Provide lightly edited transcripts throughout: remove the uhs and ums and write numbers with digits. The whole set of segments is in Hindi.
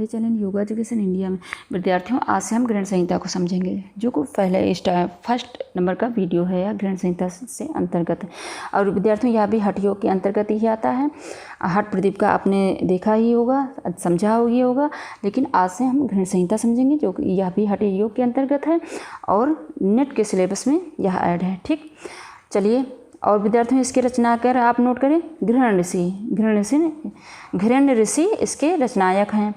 चैनल योगा एजुकेशन इंडिया में विद्यार्थियों, आज से हम ग्रहण संहिता को समझेंगे, जो को पहले फर्स्ट नंबर का वीडियो है या ग्रहण संहिता से अंतर्गत। और विद्यार्थियों, यह भी हठ योग के अंतर्गत ही आता है। हठ प्रदीप का आपने देखा ही होगा, समझा ही होगा, लेकिन आज से हम ग्रहण संहिता समझेंगे, जो यह भी हठ योग के अंतर्गत है और नेट के सिलेबस में यह ऐड है। ठीक, चलिए। और विद्यार्थियों, इसके रचनाकार आप नोट करें, घृण ऋषि इसके रचनायक हैं,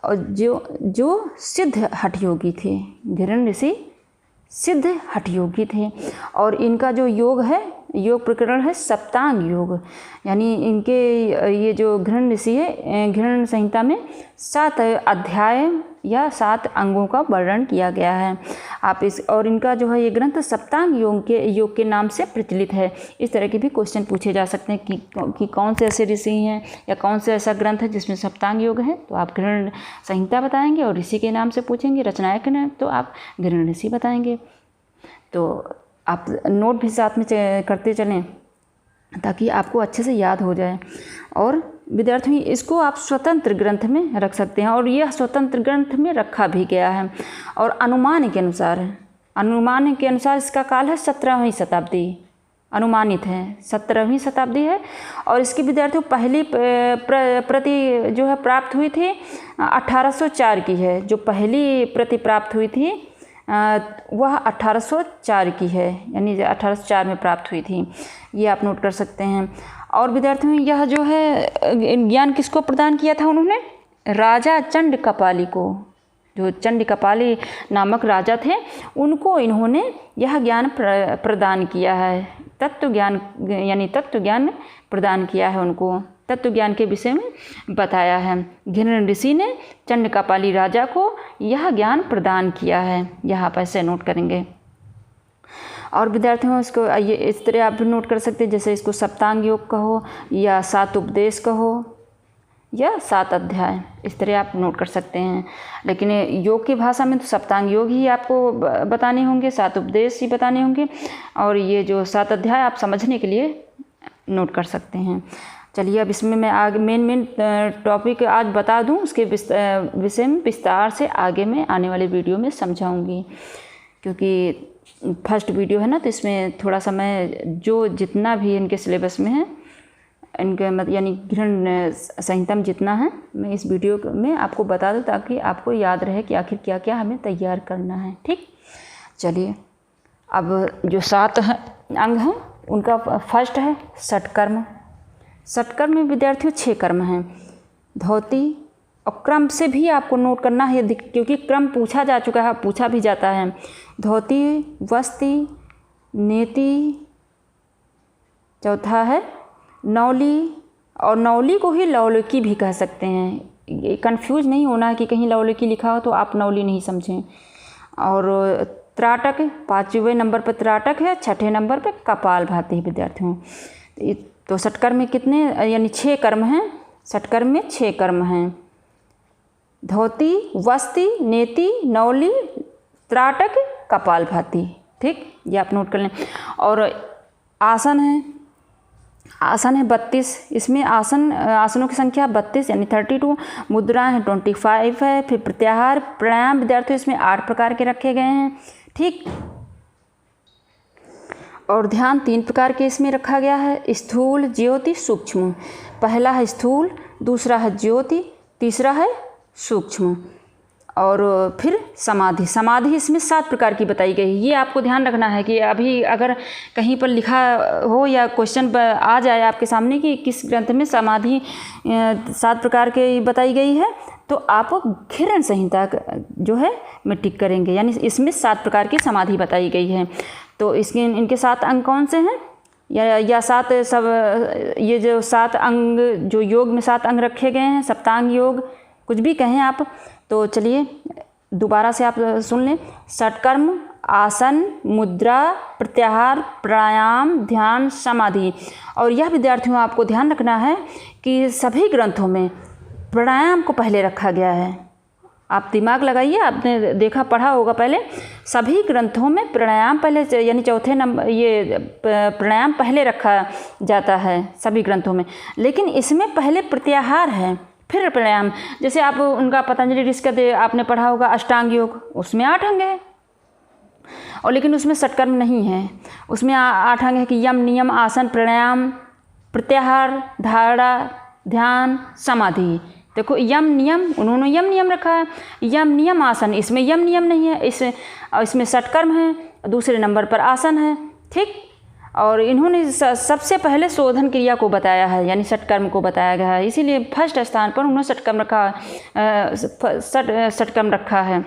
और जो सिद्ध हठ योगी थे। घृण ऋषि सिद्ध हठ योगी थे, और इनका जो योग है, योग प्रकरण है सप्तांग योग। यानी इनके ये जो घृण ऋषि है, घृण संहिता में 7 अध्याय या 7 अंगों का वर्णन किया गया है। आप और इनका जो है ये ग्रंथ सप्तांग योग के नाम से प्रचलित है। इस तरह के भी क्वेश्चन पूछे जा सकते हैं कि कौन से ऐसे ऋषि हैं या कौन से ऐसा ग्रंथ है जिसमें सप्तांग योग है, तो आप घृण संहिता बताएंगे, और ऋषि के नाम से पूछेंगे, रचनायक ने, तो आप घृण ऋषि बताएंगे। तो आप नोट भी साथ में करते चलें ताकि आपको अच्छे से याद हो जाए। और विद्यार्थियों, इसको आप स्वतंत्र ग्रंथ में रख सकते हैं, और यह स्वतंत्र ग्रंथ में रखा भी गया है। और अनुमान के अनुसार इसका काल है 17वीं शताब्दी, अनुमानित है 17वीं शताब्दी है। और इसकी विद्यार्थियों पहली प्रति जो है प्राप्त हुई थी 1804 की है। जो पहली प्रति प्राप्त हुई थी वह 1804 की है, यानी 1804 में प्राप्त हुई थी। ये आप नोट कर सकते हैं। और विद्यार्थियों, यह जो है ज्ञान किसको प्रदान किया था उन्होंने? राजा चंड कपाली को। जो चंड कपाली नामक राजा थे, उनको इन्होंने यह ज्ञान प्रदान किया है। तत्व ज्ञान, यानी तत्व ज्ञान प्रदान किया है उनको, तत्व ज्ञान के विषय में बताया है। घृण ऋषि ने चंड कपाली राजा को यह ज्ञान प्रदान किया है। यहाँ पर ऐसे नोट करेंगे। और विद्यार्थियों, इसको ये इस तरह आप नोट कर सकते हैं, जैसे इसको सप्तांग योग कहो, या 7 उपदेश कहो, या 7 अध्याय, इस तरह आप नोट कर सकते हैं। लेकिन योग की भाषा में तो सप्तांग योग ही आपको बताने होंगे, 7 उपदेश ही बताने होंगे, और ये जो 7 अध्याय आप समझने के लिए नोट कर सकते हैं। चलिए, अब इसमें मैं आगे मेन टॉपिक आज बता दूं, उसके विषय में विस्तार से आगे मैं आने वाले वीडियो में समझाऊंगी, क्योंकि फर्स्ट वीडियो है ना, तो इसमें थोड़ा सा मैं जो जितना भी इनके सिलेबस में है, इनके यानी घृण संहिता में जितना है, मैं इस वीडियो में आपको बता दूं, ताकि आपको याद रहे कि आखिर क्या क्या हमें तैयार करना है। ठीक, चलिए। अब जो 7 अंग हैं, उनका फर्स्ट है षटकर्म। षटकर्म में विद्यार्थियों 6 कर्म हैं। धोती, और क्रम से भी आपको नोट करना है, क्योंकि क्रम पूछा जा चुका है, पूछा भी जाता है। धोती, वस्ती, नेति, चौथा है नौली, और नौली को ही लौलिकी भी कह सकते हैं। कंफ्यूज नहीं होना है कि कहीं लौलिकी लिखा हो तो आप नौली नहीं समझें। और त्राटक, 5वें नंबर पर त्राटक है, 6ठे नंबर पर कपालभाति। विद्यार्थियों, तो षटकर्म में कितने, यानी 6 कर्म हैं। षटकर्म में 6 कर्म हैं। धोती, वस्ती, नेति, नौली, त्राटक, कपालभाति। ठीक, ये आप नोट कर लें। और आसन है 32। इसमें आसनों की संख्या 32 यानी 32। मुद्रा है 25 है। फिर प्रत्याहार, प्राणायाम विद्यार्थियों इसमें 8 प्रकार के रखे गए हैं। ठीक, और ध्यान 3 प्रकार के इसमें रखा गया है, स्थूल, ज्योति, सूक्ष्म। पहला है स्थूल, दूसरा है ज्योति, तीसरा है सूक्ष्म। और फिर समाधि इसमें 7 प्रकार की बताई गई है। ये आपको ध्यान रखना है कि अभी अगर कहीं पर लिखा हो या क्वेश्चन पर आ जाए आपके सामने कि किस ग्रंथ में समाधि 7 प्रकार की बताई गई है, तो आप घृण संहिता जो है में टिक करेंगे, यानी इसमें 7 प्रकार की समाधि बताई गई है। तो इनके 7 अंग कौन से हैं, या 7 सब, ये जो 7 अंग जो योग में 7 अंग रखे गए हैं, सप्तांग योग, कुछ भी कहें आप। तो चलिए दोबारा से आप सुन लें। षटकर्म, आसन, मुद्रा, प्रत्याहार, प्राणायाम, ध्यान, समाधि। और यह विद्यार्थियों आपको ध्यान रखना है कि सभी ग्रंथों में प्राणायाम को पहले रखा गया है। आप दिमाग लगाइए, आपने देखा पढ़ा होगा पहले, सभी ग्रंथों में प्राणायाम पहले, यानी चौथे नंबर, ये प्राणायाम पहले रखा जाता है सभी ग्रंथों में। लेकिन इसमें पहले प्रत्याहार है, फिर प्राणायाम। जैसे आप उनका पतंजलि ऋषिकेश आपने पढ़ा होगा अष्टांग योग, उसमें 8 अंग है और लेकिन उसमें षटकर्म नहीं है। उसमें 8 अंग है कि यम, नियम, आसन, प्राणायाम, प्रत्याहार, धारणा, ध्यान, समाधि। देखो यम नियम, उन्होंने यम नियम रखा है, यम नियम आसन, इसमें यम नियम नहीं है, इसमें षटकर्म है, दूसरे नंबर पर आसन है, ठीक। और इन्होंने सबसे पहले शोधन क्रिया को बताया है, यानी षटकर्म को बताया गया है, इसीलिए फर्स्ट स्थान पर उन्होंने षटकर्म रखा है।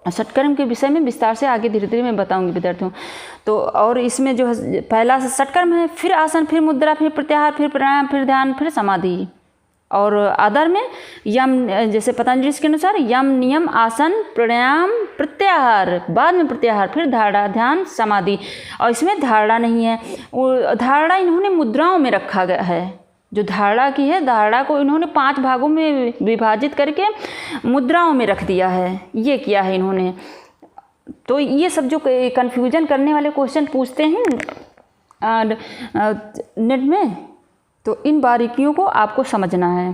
षटकर्म के विषय में विस्तार से आगे धीरे धीरे मैं बताऊंगी विद्यार्थियों। तो और इसमें जो है पहला षटकर्म है, फिर आसन, फिर मुद्रा, फिर प्रत्याहार, फिर प्राणायाम, फिर ध्यान, फिर समाधि। और आधार में यम, जैसे पतंजलि के अनुसार यम, नियम, आसन, प्राणायाम, प्रत्याहार, बाद में प्रत्याहार, फिर धारणा, ध्यान, समाधि। और इसमें धारणा नहीं है, वो धारणा इन्होंने मुद्राओं में रखा गया है। जो धारणा की है, धारणा को इन्होंने 5 भागों में विभाजित करके मुद्राओं में रख दिया है, ये किया है इन्होंने। तो ये सब जो कन्फ्यूजन करने वाले क्वेश्चन पूछते हैं नेट में, तो इन बारीकियों को आपको समझना है,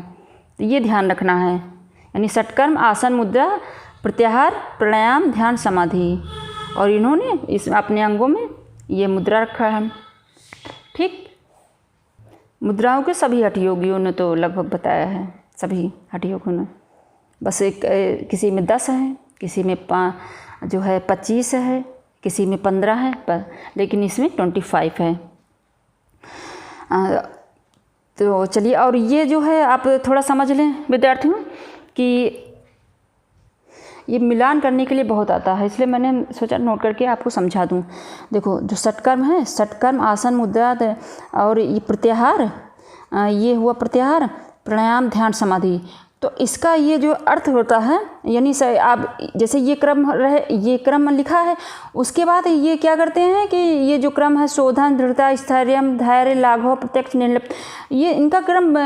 तो ये ध्यान रखना है। यानी षटकर्म, आसन, मुद्रा, प्रत्याहार, प्राणायाम, ध्यान, समाधि। और इन्होंने इस अपने अंगों में ये मुद्रा रखा है, ठीक। मुद्राओं के सभी हठयोगियों ने तो लगभग बताया है, सभी हठयोगियों ने। बस एक किसी में 10 है, किसी में 25 है, किसी में 15 है, लेकिन इसमें 25 है। तो चलिए, और ये जो है आप थोड़ा समझ लें विद्यार्थियों कि ये मिलान करने के लिए बहुत आता है, इसलिए मैंने सोचा नोट करके आपको समझा दूं। देखो जो षटकर्म है, षटकर्म, आसन, मुद्रा और ये प्रत्याहार, ये हुआ प्रत्याहार, प्राणायाम, ध्यान, समाधि। तो इसका ये जो अर्थ होता है, यानी आप जैसे ये क्रम रहे, ये क्रम लिखा है, उसके बाद ये क्या करते हैं कि ये जो क्रम है शोधन, दृढ़ता, स्थैर्यम, धैर्य, लाघव, प्रत्यक्ष, निर्लिप्त, ये इनका क्रम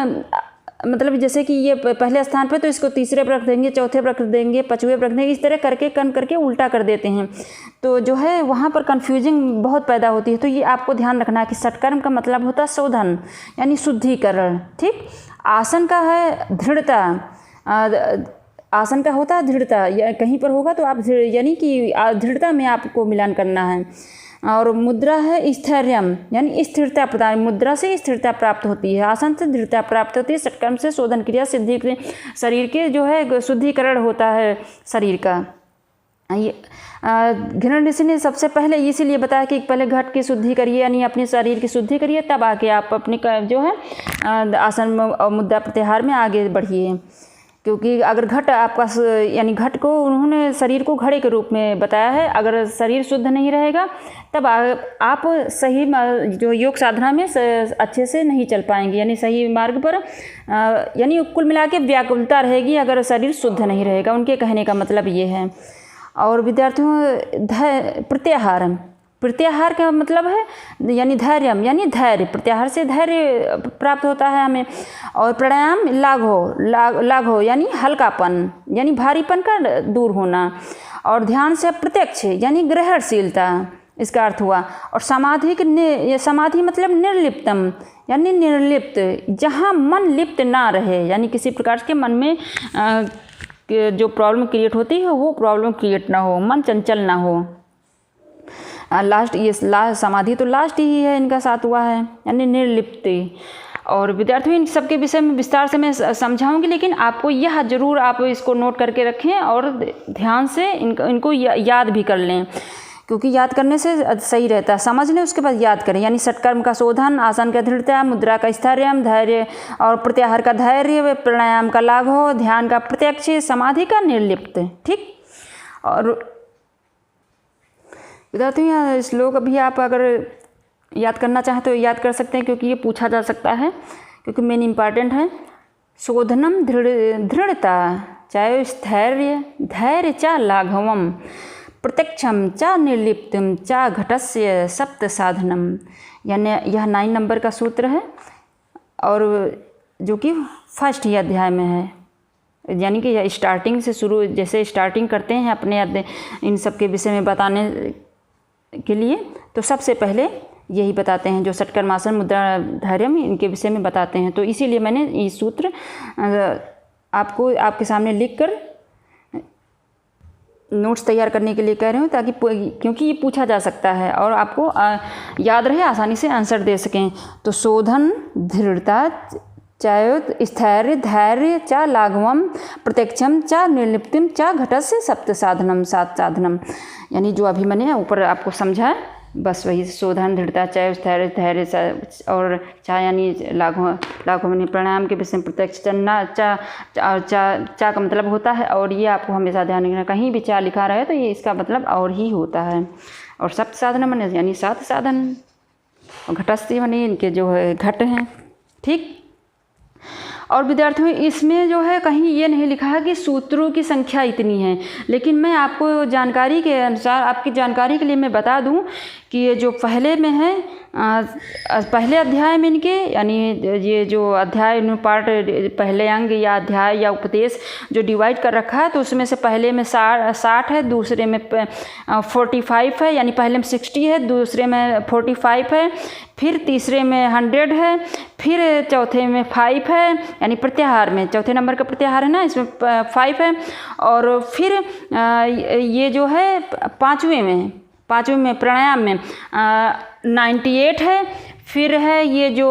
मतलब जैसे कि ये पहले स्थान पे तो इसको तीसरे पर रख देंगे, चौथे पर रख देंगे, 5वें पर रख देंगे, इस तरह करके उल्टा कर देते हैं। तो जो है वहाँ पर कन्फ्यूजिंग बहुत पैदा होती है। तो ये आपको ध्यान रखना है कि षटकर्म का मतलब होता है शोधन, यानी शुद्धिकरण, ठीक। आसन का है दृढ़ता, आसन का होता है दृढ़ता, या कहीं पर होगा तो आप यानी कि दृढ़ता में आपको मिलान करना है। और मुद्रा है स्थैर्यम, यानी स्थिरता प्रदान, मुद्रा से स्थिरता प्राप्त होती है, आसन से दृढ़ता प्राप्त होती है, षटकर्म से शोधन क्रिया, सिद्धि, शरीर के जो है शुद्धिकरण होता है शरीर का। ये घृण ऋषि ने सबसे पहले इसीलिए बताया कि पहले घट की शुद्धि करिए, यानी अपने शरीर की शुद्धि करिए, तब आके आप अपने जो है आसन और मुद्रा प्रत्याहार में आगे बढ़िए। क्योंकि अगर घट आपका, यानी घट को उन्होंने शरीर को घड़े के रूप में बताया है, अगर शरीर शुद्ध नहीं रहेगा तब आप सही जो योग साधना में अच्छे से नहीं चल पाएंगे, यानी सही मार्ग पर, यानी कुल मिला के व्याकुलता रहेगी अगर शरीर शुद्ध नहीं रहेगा, उनके कहने का मतलब ये है। और विद्यार्थियों प्रत्याहार का मतलब है यानी धैर्यम, यानी धैर्य, प्रत्याहार से धैर्य प्राप्त होता है हमें। और प्राणायाम लाघव यानी हल्कापन, यानी भारीपन का दूर होना। और ध्यान से प्रत्यक्ष यानी ग्रहणशीलता, इसका अर्थ हुआ। और समाधि मतलब निर्लिप्तम, यानी निर्लिप्त, जहाँ मन लिप्त ना रहे, यानी किसी प्रकार के मन में जो प्रॉब्लम क्रिएट होती है वो प्रॉब्लम क्रिएट ना हो, मन चंचल ना हो। लास्ट ये समाधि तो लास्ट ही है, इनका 7वां है, यानी निर्लिप्ति। और विद्यार्थियों इन सबके विषय में विस्तार से मैं समझाऊंगी, लेकिन आपको यह जरूर आप इसको नोट करके रखें और ध्यान से इनको याद भी कर लें, क्योंकि याद करने से सही रहता है। समझ लें उसके बाद याद करें, यानी षटकर्म का शोधन, आसन का दृढ़ता, मुद्रा का स्थैर्यम, धैर्य और प्रत्याहार का धैर्य, प्राणायाम का लाघव, ध्यान का प्रत्यक्ष, समाधि का निर्लिप्त, ठीक। और विद्यार्थियों श्लोक अभी आप अगर याद करना चाहें तो याद कर सकते हैं, क्योंकि ये पूछा जा सकता है, क्योंकि मेन इम्पॉर्टेंट है। शोधनम दृढ़ता, चाहे स्थैर्य, धैर्य चा लाघवम, प्रत्यक्षम चा निर्लिप्तम चा घटस्य सप्त साधनम, यानी यह 9 नंबर का सूत्र है और जो कि फर्स्ट ही अध्याय में है। यानी कि यह स्टार्टिंग से शुरू, जैसे स्टार्टिंग करते हैं अपने इन सब के विषय में बताने के लिए, तो सबसे पहले यही बताते हैं, जो षटकर्मासन, मुद्रा, धैर्यम, इनके विषय में बताते हैं। तो इसीलिए मैंने ये सूत्र आपको आपके सामने लिखकर नोट्स तैयार करने के लिए कह रही हूँ, ताकि क्योंकि ये पूछा जा सकता है और आपको याद रहे, आसानी से आंसर दे सकें। तो शोधन, दृढ़ता, चायोत, स्थैर्य, धैर्य, चा लाघवम, प्रत्यक्षम, चा निर्लिप्तिम, चा घटस्य सप्त साधनम, 7 साधनम। यानी जो अभी मैंने ऊपर आपको समझा, बस वही शोधन, दृढ़ता, चाय, स्थैर्य, धैर्य और चा यानी लाघव यानी प्राणायाम के विषय में प्रत्यक्ष, चन्ना, चा और चा का मतलब होता है, और ये आपको हमेशा ध्यान रखना, कहीं भी चा लिखा रहे तो ये इसका मतलब और ही होता है। और सप्त साधनम यानी 7 साधन, और घटस्य यानी इनके जो है घट हैं। ठीक। और विद्यार्थियों, इसमें जो है कहीं ये नहीं लिखा है कि सूत्रों की संख्या इतनी है, लेकिन मैं आपको जानकारी के अनुसार, आपकी जानकारी के लिए मैं बता दूं कि ये जो पहले में है, पहले अध्याय में इनके यानी ये जो अध्याय पार्ट, पहले अंग या अध्याय या उपदेश जो डिवाइड कर रखा है, तो उसमें से पहले में 60 है, दूसरे में 45 है, यानी पहले में 60 है, दूसरे में 45 है, फिर तीसरे में 100 है, फिर चौथे में 5 है, यानी प्रत्याहार में चौथे नंबर का प्रत्याहार है ना, इसमें 5 है, और फिर ये जो है पाँचवें में प्राणायाम में 98 है, फिर है ये जो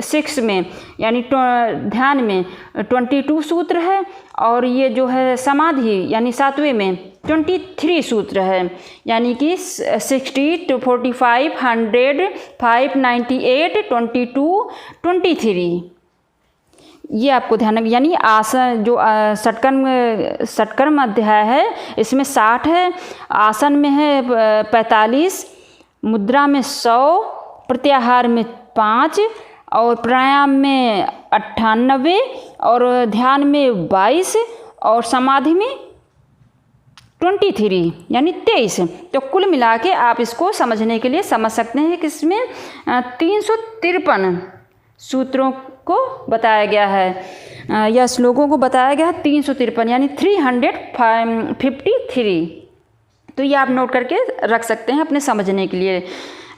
6 में यानी ध्यान में 22 सूत्र है, और ये जो है समाधि यानी 7वें में 23 सूत्र है, यानी कि 60, 45, 100, 5, 98, 22, 23। ये आपको ध्यान रखना। यानी आसन जो षटकर्म अध्याय है, इसमें 60 है, आसन में है 45, मुद्रा में 100, प्रत्याहार में 5, और प्राणायाम में 98, और ध्यान में 22, और समाधि में 23 यानी 23। तो कुल मिला के आप इसको समझने के लिए समझ सकते हैं कि इसमें 353 सूत्रों को बताया गया है, या श्लोकों को बताया गया है 353 यानी 353। तो ये आप नोट करके रख सकते हैं अपने समझने के लिए।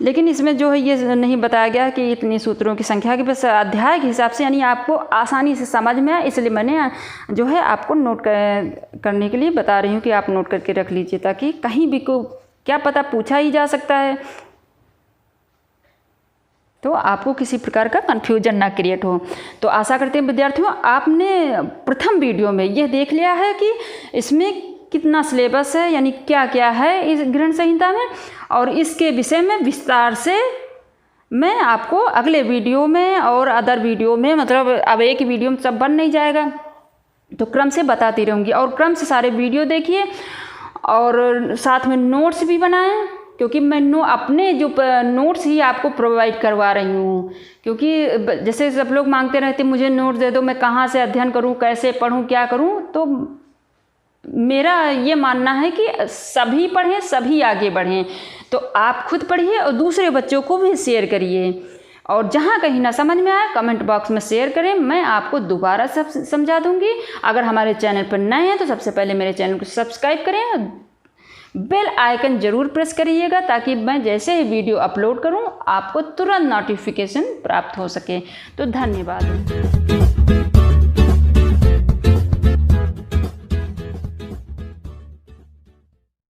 लेकिन इसमें जो है ये नहीं बताया गया कि इतनी सूत्रों की संख्या के, बस अध्याय के हिसाब से, यानी आपको आसानी से समझ में आए, इसलिए मैंने जो है आपको नोट करने के लिए बता रही हूँ कि आप नोट करके रख लीजिए, ताकि कहीं भी को क्या पता पूछा ही जा सकता है, तो आपको किसी प्रकार का कन्फ्यूजन ना क्रिएट हो। तो आशा करते हैं विद्यार्थियों, आपने प्रथम वीडियो में यह देख लिया है कि इसमें कितना सिलेबस है, यानी क्या क्या है इस ग्रहण संहिता में, और इसके विषय में विस्तार से मैं आपको अगले वीडियो में और अदर वीडियो में, मतलब अब एक ही वीडियो में सब बन नहीं जाएगा, तो क्रम से बताती रहूँगी। और क्रम से सारे वीडियो देखिए और साथ में नोट्स भी बनाएं, क्योंकि मैं अपने जो नोट्स ही आपको प्रोवाइड करवा रही हूँ। क्योंकि जैसे सब लोग मांगते रहते मुझे नोट्स दे दो, मैं कहाँ से अध्ययन करूँ, कैसे पढूँ, क्या करूँ, तो मेरा ये मानना है कि सभी पढ़ें, सभी आगे बढ़ें। तो आप खुद पढ़िए और दूसरे बच्चों को भी शेयर करिए, और जहाँ कहीं ना समझ में आए कमेंट बॉक्स में शेयर करें, मैं आपको दोबारा सब समझा दूँगी। अगर हमारे चैनल पर नए हैं तो सबसे पहले मेरे चैनल को सब्सक्राइब करें, बेल आइकन ज़रूर प्रेस करिएगा, ताकि मैं जैसे ही वीडियो अपलोड करूं आपको तुरंत नोटिफिकेशन प्राप्त हो सके। तो धन्यवाद।